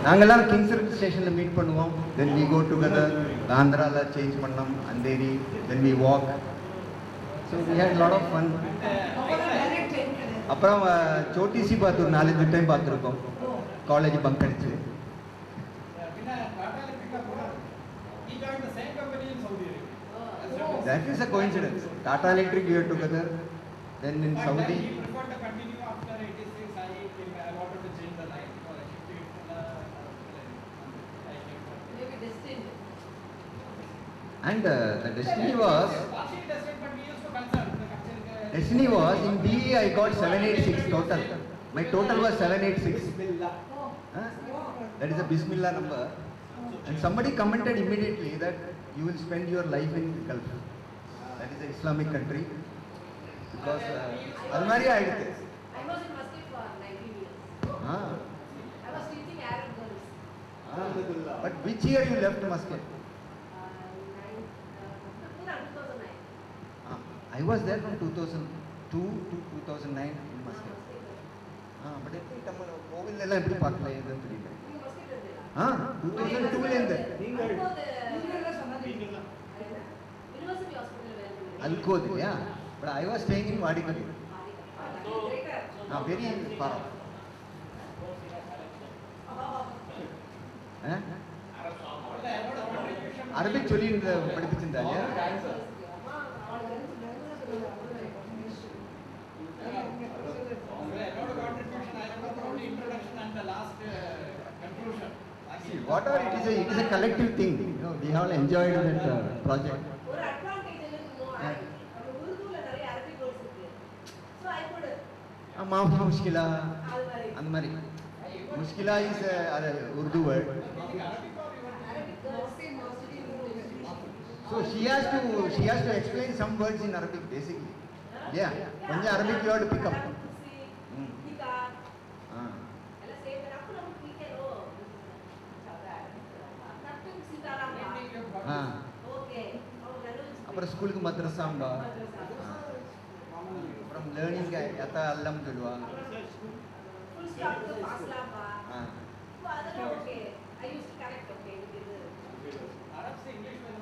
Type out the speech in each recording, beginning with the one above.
நாங்கெல்லாம் கிங்ஸ்பரி ஸ்டேஷனில் மீட் பண்ணுவோம். Then we go together. ஆந்திராவில் சேஞ்ச் பண்ணோம், Andheri. Then we walk. So we had lot of fun. அப்புறம் சோட்டிசி பார்த்து ஒரு 4-5 டைம் பார்த்துருக்கோம், காலேஜ் பங்க் அடிச்சு. That is a coincidence. Tata Electric we were together. Then in Saudi. He preferred to continue after 86. I wanted to change the line. Maybe destined. And the destiny was. Partially destined, but we used to consult. Destiny was in BE I got 786 total. My total was 786. Huh? That is a Bismillah number. And somebody commented immediately that you will spend your life in Gulf. That is an Islamic country. Because Almaria I did this. I was in Muscat for 19 years. I was teaching Arab girls. But which year you left Muscat? 2009. I was there from 2002 to 2009 in Muscat. But I think Kovil ella eppadi paakala ennu theriyala. You Muscat irundila? 2002 la irundha. University hospital where Alcode, yeah. But I was staying in Vadikali. Very far off. Arabic சொல்லி படிப்பிச்சிருந்தா இல்லையா? See, whatever it is a collective thing. You know, we have enjoyed that project. ஒரு advantage இருக்கு. உருதுல நிறைய Arabic words இருக்கு. So I could மாஃபி முஷ்கிலா அது மாதிரி அந்த மாதிரி. முஷ்கிலா is a Urdu word. So she has to explain some words in Arabic basically. Yeah. கொஞ்சம் Arabic you have to pick up. அப்புறம் ஸ்கூலுக்கு மദ്രസാம்பா. அப்புறம் லேர்னிங் யதா அல்லம் சொல்லுவா. full stop to faslaba. So அதெல்லாம் okay. I used to correct okay இது. Arab se English mein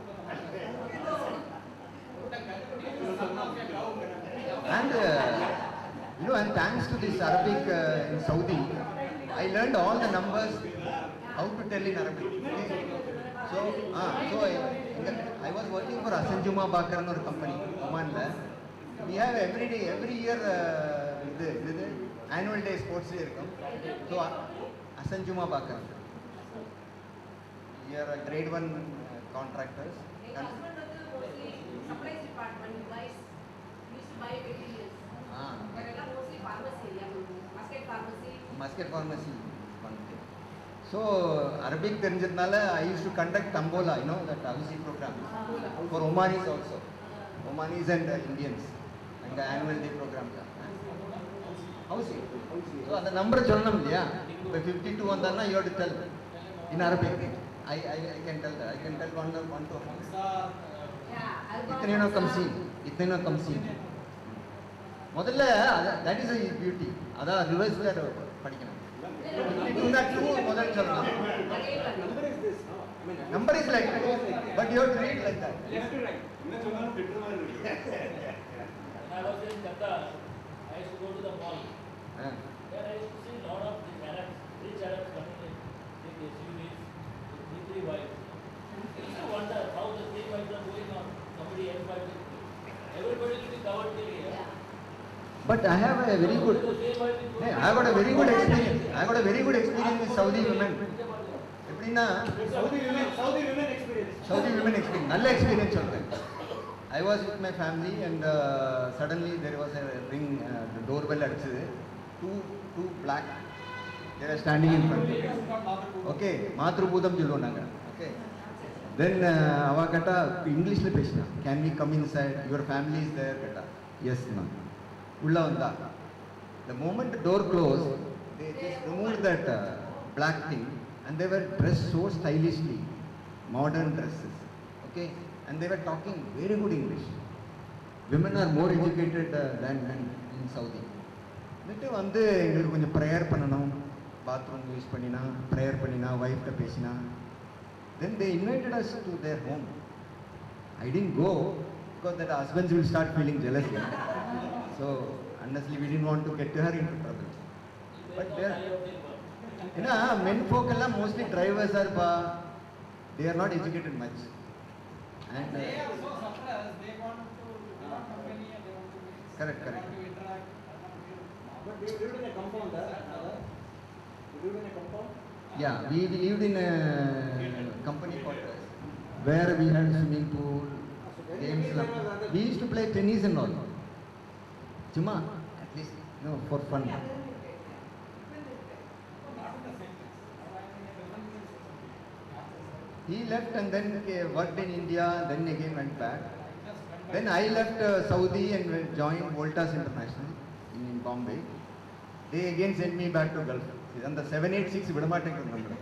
And and thanks to this Arabic in Saudi, I learned all the numbers how to tell in Arabic. So I was working for Hassan Juma Bakar or company, Omanla. We have every year annual day sports day irukum. So Hassan Juma Bakar. We are grade 1 contractors. My husband வந்து mostly supplies department guys used to buy materials. அதெல்லாம் mostly pharmacy area. Muscat pharmacy. So Arabic தெரிஞ்சதுனால I used to conduct Tambola, you know, that Avisi program for Omanis also. Omanis and Indians. And the annual day program. Housing. So அந்த number சொல்லணும் இல்லையா? இப்போ 52 வந்தான்னா you have to tell in Arabic. I can tell that. I can tell 1 to 1. इतने ना कम सी. முதல்ல that is a beauty. அதான் ரிவர்ஸ்ல படிக்கணும். 52 na 2 முதல்ல சொல்லணும். Number is like that, but you have to read like that. left to right. என்ன சொன்னாலும் பெட்டர் மாதிரி இருக்கு. I was in Qatar. I used to go to the mall. There I used to see a lot of the Arabs, rich Arabs coming in with SUVs, with 3 wives. I used to wonder how the 3 wives are going on. Somebody else might be. Everybody will be covered till here. But I have a very good. I got a very good experience. I got a very good experience with Saudi women. எப்படின்னா Saudi women experience. நல்ல experience சொல்றேன். I was with my family and suddenly there was a ring, the doorbell அடிச்சது. Two black. They were standing in front. Okay, Mathrubootham சொல்லுவோம் நாங்க. Okay. Then அவ கேட்டா இங்கிலீஷ்ல பேசினா. Can we come inside? Your family is there கேட்டா. Yes ma'am. உள்ள வந்தா. The moment the door closed, they just removed that black thing and they were dressed so stylishly, modern dresses. Okay, and they were talking very good English. Women are more educated than men in Saudi. வந்து எங்களுக்கு கொஞ்சம் prayer பண்ணணும், bathroom use பண்ணினா prayer பண்ணினா wife ட்ட பேசினா. Then they invited us to their home. I didn't go because that husbands will start feeling jealous. So honestly we didn't want to get her into trouble. But there, men folk எல்லாம் mostly drivers are they are not educated much. And they are so suppressed, they want to company and they want to mix. Correct, They correct. want to interact. But you lived in a compound, you lived in a compound? yeah, we lived in a company quarters where we had swimming pool, games. We used to play tennis and all. Chuma, at least for fun. Not in the same place. Now I am in a different place. He left and then worked in India, then again went back. I just went back. Then I left Saudi and joined Voltas International in Bombay. They again sent me back to Gulf. And the 786 Vidamatek number.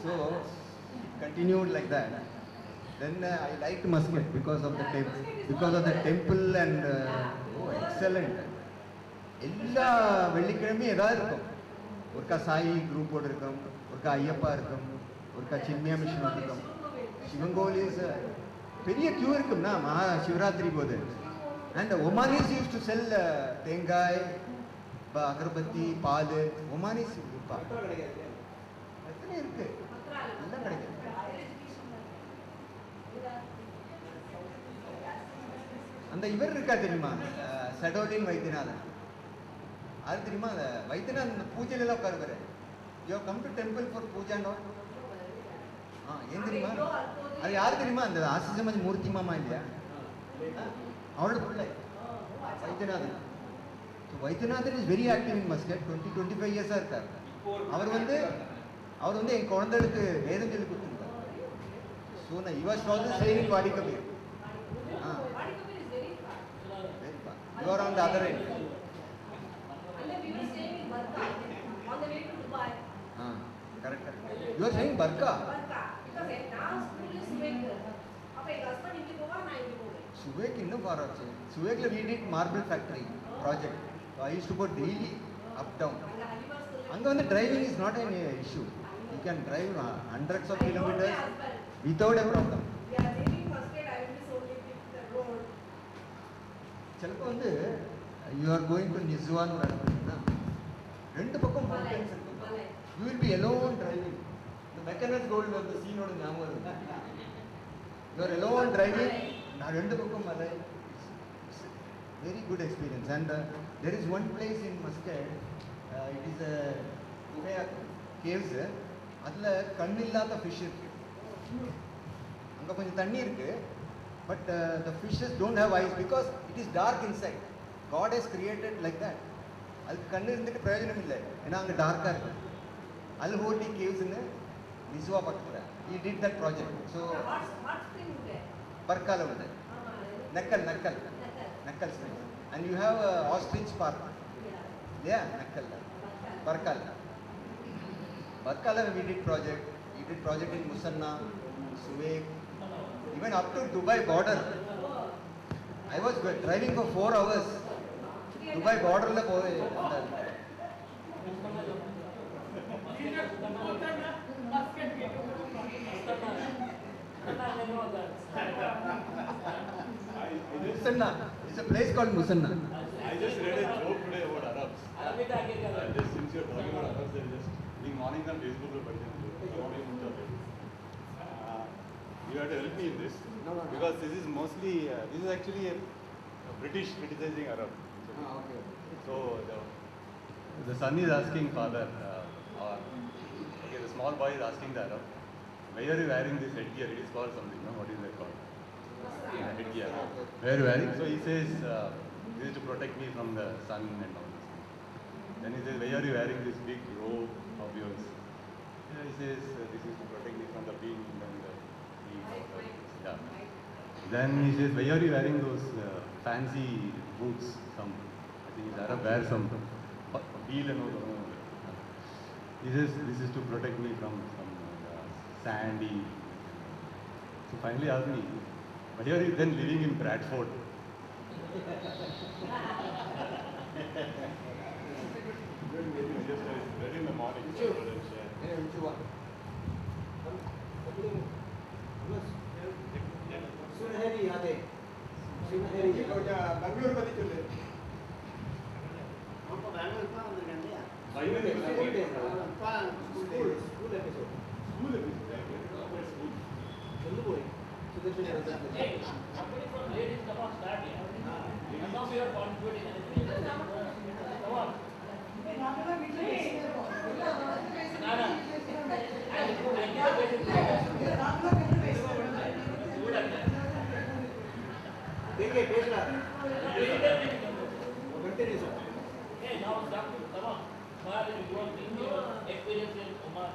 So continued like that. Then I liked Muscat because of the temple and excellent. எல்லா வெள்ளிக்கிழமையும் ஏதாவது இருக்கும். ஒருக்கா சாய் குரூப்போடு இருக்கும், ஒருக்கா ஐயப்பா இருக்கும், ஒருக்கா Chinmaya mission இருக்கும். சிவங்கோலிஸ் பெரிய கியூ இருக்கும்னா மகா சிவராத்திரி போது. And Omanis use to sell தேங்காய், அகர்பத்தி, பால். ஒமானிஸ் எத்தனை இருக்கு, எல்லாம் கிடைக்கும். அந்த இவர் இருக்கா தெரியுமா, சடோலின் வைத்தியநாதன். அது தெரியுமா, அந்த வைத்தியநாதன் இந்த பூஜையில எல்லாம் உட்காருவாரு. You come to temple for puja and all. ஏன் தெரியுமா, அது யார் தெரியுமா, அந்த ஆசிசமதி மூர்த்தி மாமா இல்லையா, அவரோட பிள்ளை Vaidyanathan. Vaidyanathan is very active in Muscat. 20-25 இயர்ஸாக இருக்கார். அவர் வந்து என் குழந்தைகளுக்கு வேதம் சொல்லி கொடுத்துருக்கார். ஸோ நான் யுவர் ஸ்டால் சேவிங் வாடி Kabir. You are on the other end. And then we were staying in Barka on the way to Dubai. Correct. You are saying Barka? Barka. Because now school is Suwek. அப்போ எங்கள் husband இங்கே போவா, நான் இங்கே போவேன். Suwek இன்னும் far ஆச்சு. Suwekல we did marble factory project. So I used to go daily up down. அங்கே ஹரிவாஸ் அங்கே வந்து driving is not an issue. You can drive hundreds of kilometers without a problem. We are living Muscat. I will be so with the road. சிலப்போ வந்து you are going to Nizwan ஒரு இடம் இருக்குன்னா, ரெண்டு பக்கம் mountains இருக்கும். You will be alone driving. The Mechanis Gold அந்த சீனோட ஞாபகம் இருக்கு. You are alone driving. நான் ரெண்டு பக்கம் மலை. Very good experience. And there is one place in Muscat. It is a caves. அதில் கண் இல்லாத ஃபிஷ் இருக்கு. அங்கே கொஞ்சம் தண்ணி இருக்கு. But the fishes don't have eyes because it is dark inside. God has created like that. அதுக்கு கண்ணு இருந்துட்டு பிரயோஜனம் இல்லை, ஏன்னா அங்கே டார்க்காக இருக்கு. அல்ஹோட்டி கேவ்ஸ்னு நிசுவா பக்கத்தில் he did that project. So hot spring உண்டு. பர்கால உண்டு. நக்கல் spring. And you have ostrich park. Yeah, நக்கல். பர்கால். we did project. We did project in Musanna, Suwek, even up to Dubai border. I was driving for 4 hours. Dubai border la போய் Musanna. It's a place called Musanna. I just read a joke today about Arabs. Just since you're talking about Arabs, they're just being morning on Facebook or you have to help me in this. No. Because this is mostly, this is actually a British criticizing Arab. Okay. So the son is asking father, the small boy is asking the Arab, why are you wearing this headgear? It is called something, no? What is that called? Headgear. Why are you wearing? So he says, this is to protect me from the sun and all this. Then he says, why are you wearing this big robe of yours? Yeah, he says, this is to protect me from the wind and the heat. Yeah. Then he says, why are you wearing those fancy boots? Some, I think he's Arab, wear some heel and all. He says, this is to protect me from some sandy. So finally asked me, why are you then living in Bradford? Just read in the morning. सुनहरी यादें सुनहरी பெங்களூர் பத்தி சொல்லு. हमको बैंगलोर कहाँ अंदर गए हैं Five minutes. School school episode जल्दी बोले Sudarshan Hey, somebody from ladies come on, start here. And now we are contributing anything. Come on. Nana. I give a basic देखिए पेश ला Hey, continue sir now start. Come on. Kumar, you want to give your experience in Kumar.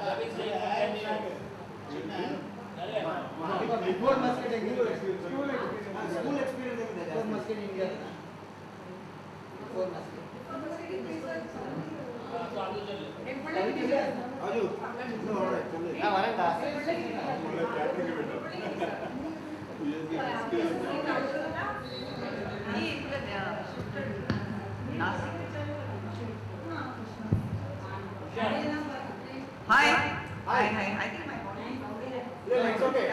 Ravi Singh, 10 years. Before Muscat school experience है before Muscat India before Muscat आजू no alright ना वरंगा Hi. Hi. I think my body. Yeah, it's okay.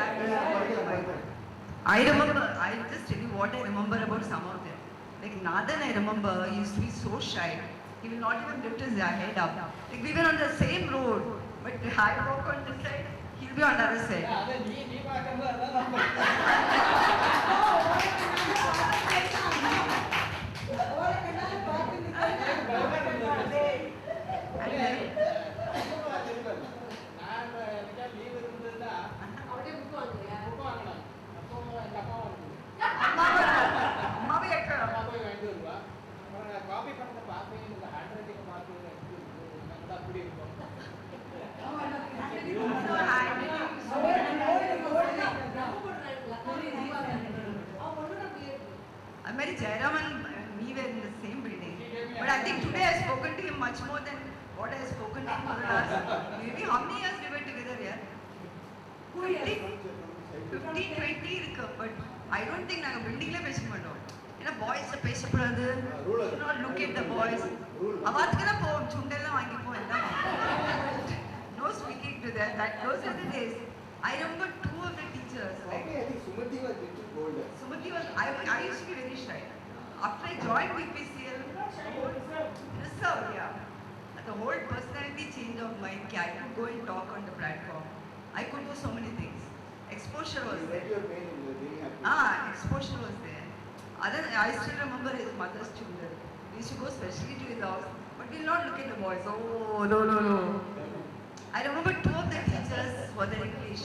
I remember, I'll just tell you what I remember about some of them. Like Nathan, I remember, he used to be so shy. He will not even lift his head up. Like we were on the same road, but I walk on this side, he'll be on the other side. And then, அவருடைய book வாங்குறியா? அம்மாவே கேட்கலாம். Copy பண்ணத பார்த்தேன் இந்த hand writing பார்த்து நல்லா அப்படி இருக்கும். I met Jairam and me were in the same building. But I think today I've spoken to him much more than what I have spoken to him for the last. Maybe how many years we were together here? 15, 20 இருக்கு. But I don't think நாங்க பில்டிங்ல பேச மாட்டோம். ஏன்னா boys பேசக்கூடாது. Not look at the boys. அவாத்துக்கு தான் போவோம். சுண்டெல்லாம் வாங்கிப்போம் எல்லாம். No speaking to them. Those are the days. I remember two of the teachers. Like, I think Sumati was little bolder. Sumati was, I used to be very shy. After I joined BPCL, reserved, yeah. The whole personality change of mine, I could go and talk on the platform. I could do so many things. Exposure was Let there. your pain and you were very happy. Exposure was there. I still remember his mother's children. We used to go specially to his house, but we'll not look at the boys. Oh, no. I remember two of the teachers for their English.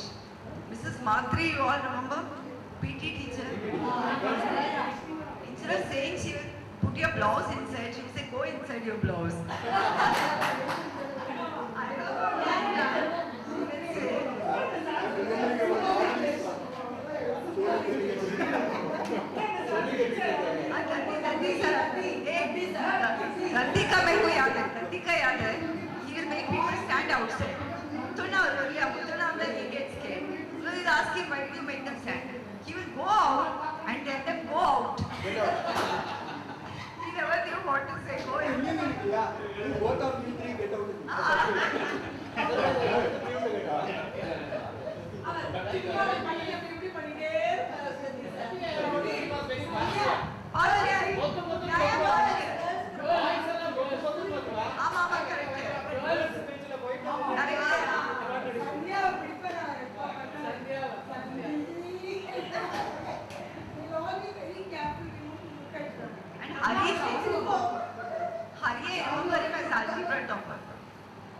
Mrs. Matri, you all remember? PT teacher. Instead of saying she will put your blouse inside, she will say, go inside your blouse. I remember that. She will say, Ratika मेरे को याद है, Ratika याद है. He will make people stand outside. Muthuna अंदर he gets scared. So he'll ask him why do you make them stand. He will go out and tell them go out. He never knew what to say. Go in. Yeah, both of you three get out.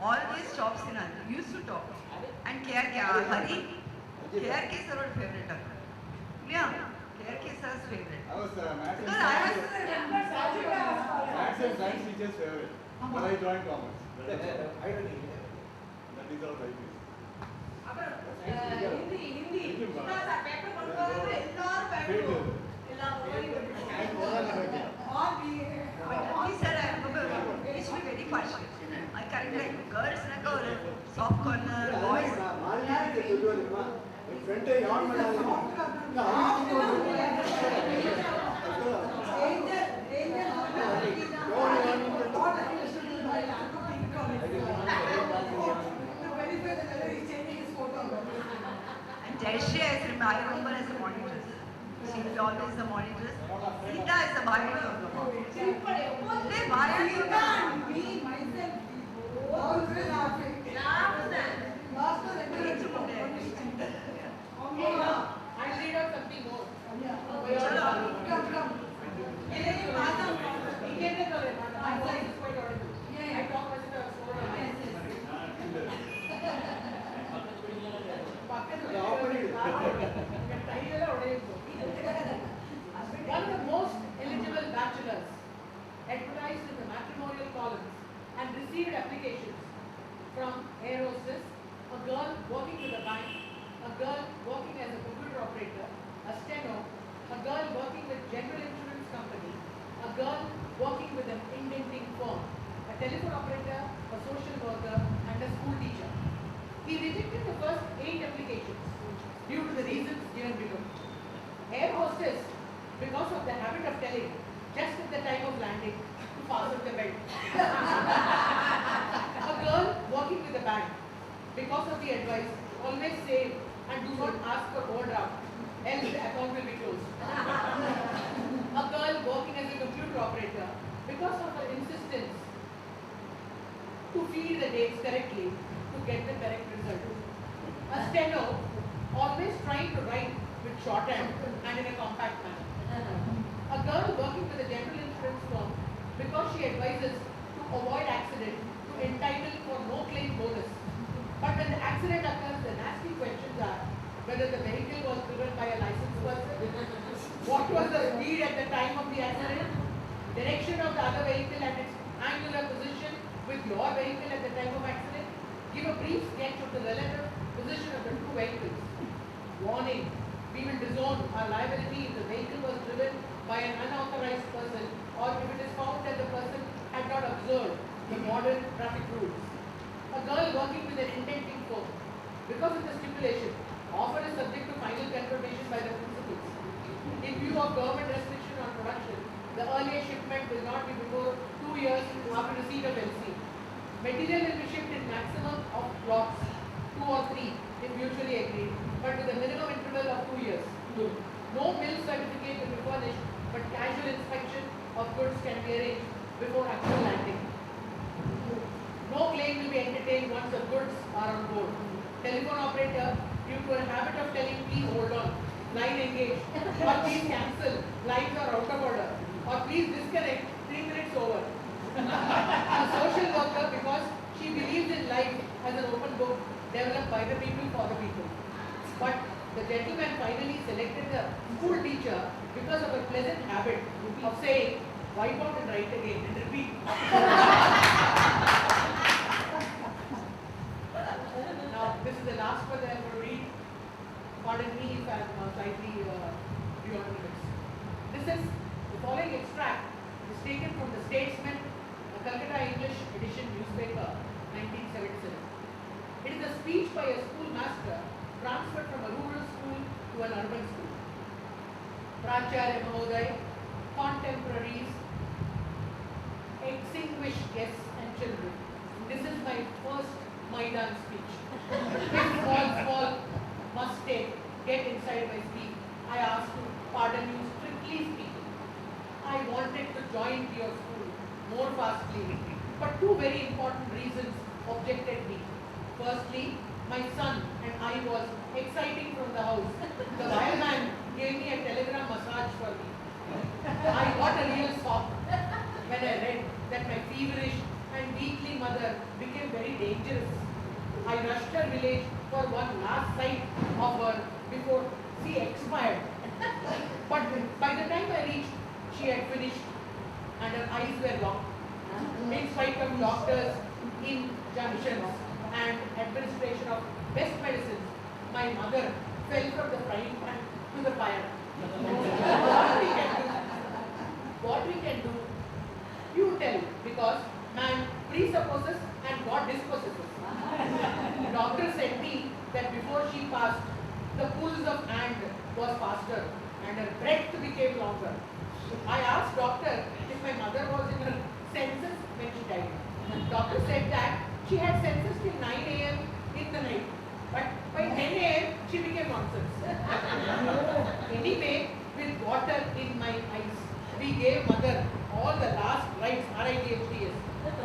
Always stops in us. Used to talk. And Hari, KRK sir was favorite. Yeah, KRK sir's favorite. I was maths Because I was and science teacher's favorite. But I joined commerce. I don't need That is all right. அப்புறம் Hindi paper கொண்டு வராங்க எல்லாரும் paper எல்லாம் He said, I remember, he used to be very funny. I correct like girls like a soft corner, boys. Front on बना is the monitress. Sita is the bible of the mom. They bias of the mom. I'll read out something more. My voice is quite audible. I talk as if I was slower on my One of the most eligible bachelors advertised in the matrimonial columns and received applications from air hostess, a girl working with a bank, a girl working as a computer operator, a steno, a girl working with general insurance company, a girl working with an indenting firm, a telephone operator, a social worker, and a school teacher. He rejected the first 8 applications due to the reasons given below. Air hostess, because of the habit of telling just at the time of landing to fasten the belt. A girl working with a bank, because of the advice, always save and do not ask for overdraft, else the account will be closed. A girl working as a computer operator, because of her insistence to feed the dates correctly to get the correct result. A steno, always trying to write with shorthand and in a compact manner. A girl working with a general insurance firm, because she advises to avoid accident to entitle for no claim bonus. But when the accident occurs, the nasty questions are whether the vehicle was driven by a licensed person, what was the speed at the time of the accident, direction of the other vehicle and its angular position with your vehicle at the time of accident, give a brief sketch of the relative position of the 2 vehicles. Warning, we will disown our liability if the vehicle was driven by an unauthorized person or if it is found that the person had not observed the modern traffic rules. A girl working with an indenting firm, because of the stipulation, offer is subject to final confirmation by the principals. In view of government restriction on production, the earliest shipment will not be before 2 years after receipt of LC. Material will be shipped in maximum of lots, 2 or 3 if mutually agreed, but with a minimum interval of 2 years. No bill certificate will be furnished, but casual inspection of goods can be arranged before actual landing. No claim will be entertained once the goods are on board. Telephone operator, due to a habit of telling please hold on, line engaged, or please cancel, lines are out of order, or please disconnect, 3 minutes over. A social worker, because she believes in life as an open book developed by the people for the people. But the gentleman finally selected the school teacher because of a pleasant habit of saying, wipe out and write again and repeat. Now, this is the last one that I'm going to read. Pardon me if I'm slightly beyond limits. The following extract is taken from the Statesman, a Calcutta English edition newspaper, 1977. It is a speech by a schoolmaster transferred from a rural school to an urban school. Pracharya Mahoday, contemporaries, extinguished guests and children. This is my first Maidan speech. This small mistake get inside my speech. I ask to pardon you, strictly speaking. I wanted to join your school more fastly, but 2 very important reasons objected me. Firstly, my son and I was exciting from the house. The wireman gave me a telegram massage for me. I got a real shock when I read that my feverish and weakly mother became very dangerous. I rushed her village for one last sight of her before she expired. But by the time I reached, she had finished and her eyes were locked. In spite of doctors, injunctions and administration of best medicines, my mother fell from the frying pan to the fire. What we can do, you tell, because man presupposes and God disposes. The doctor said me that before she passed, the pulse of hand was faster and her breath became longer. I asked doctor if my mother was in her senses when she died. Doctor said that she had senses till 9 a.m. in the night, but by 10 a.m. she became nonsense. Anyway, with water in my eyes. We gave mother all the last rites, RITHTS,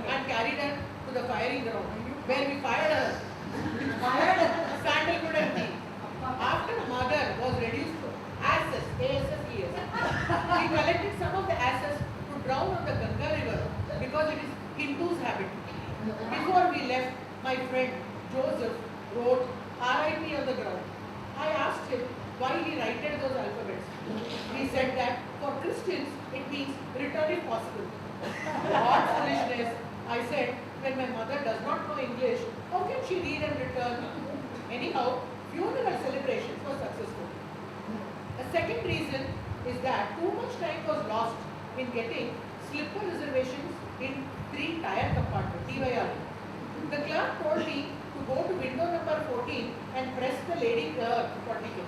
and carried her to the firing ground, where we fired her. Sandalwood and tea. After mother was reduced to ashes, ASSES, we collected some of the ashes to drown on the Ganga river because it is Hindu's habit. Before we left, my friend Joseph wrote RIP on the ground. I asked him why he righted those alphabets. He said that for Christians it means return if possible. What foolishness, I said, when my mother does not know English, how can she read and return? Anyhow, funeral celebrations were successful. A second reason is that too much time was lost in getting slipper reservations in 3-tier compartment, TYR. The clerk told me to go to window number 14 and press the lady for ticket.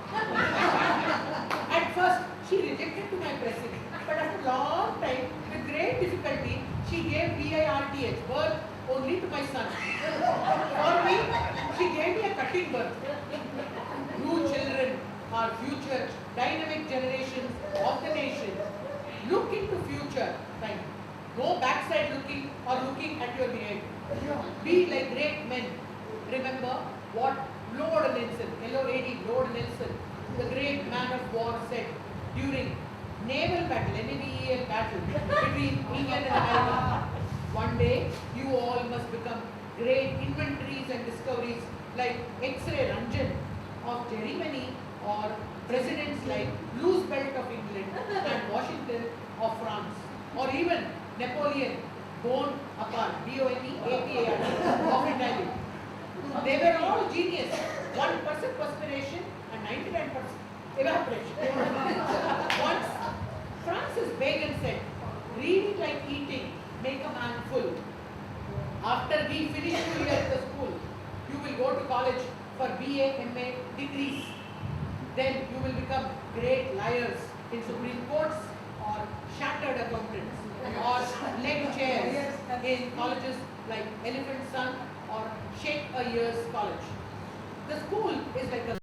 At first, she rejected to my pressing, but after a long time, with great difficulty, she gave BIRTH, birth only to my son. For me, she gave me a cutting birth. You children are future dynamic generations of the nation. Look into future time. No backside looking or looking at your behavior. Be like great men. Remember what Lord Nelson, L-O-A-D, Lord Nelson, the great man of war, said during naval battle, NAVAL battle between England and America. One day, you all must become great inventories and discoveries like X-ray Ranjan of Germany or presidents like Roosevelt of England and Washington of France, or even Napoleon Bonaparte, B-O-N-E-A-P-A-R-T of Italy. They were all genius. 1% perspiration and 99% evaporation. Once Francis Bacon said, reading like eating make a man full. After we finish 2 years at the school, you will go to college for BA, MA degrees. Then you will become great liars in Supreme Courts or shattered accountants or leg chairs in colleges like Elephant Son or Sheikh Ayers College. The school is like a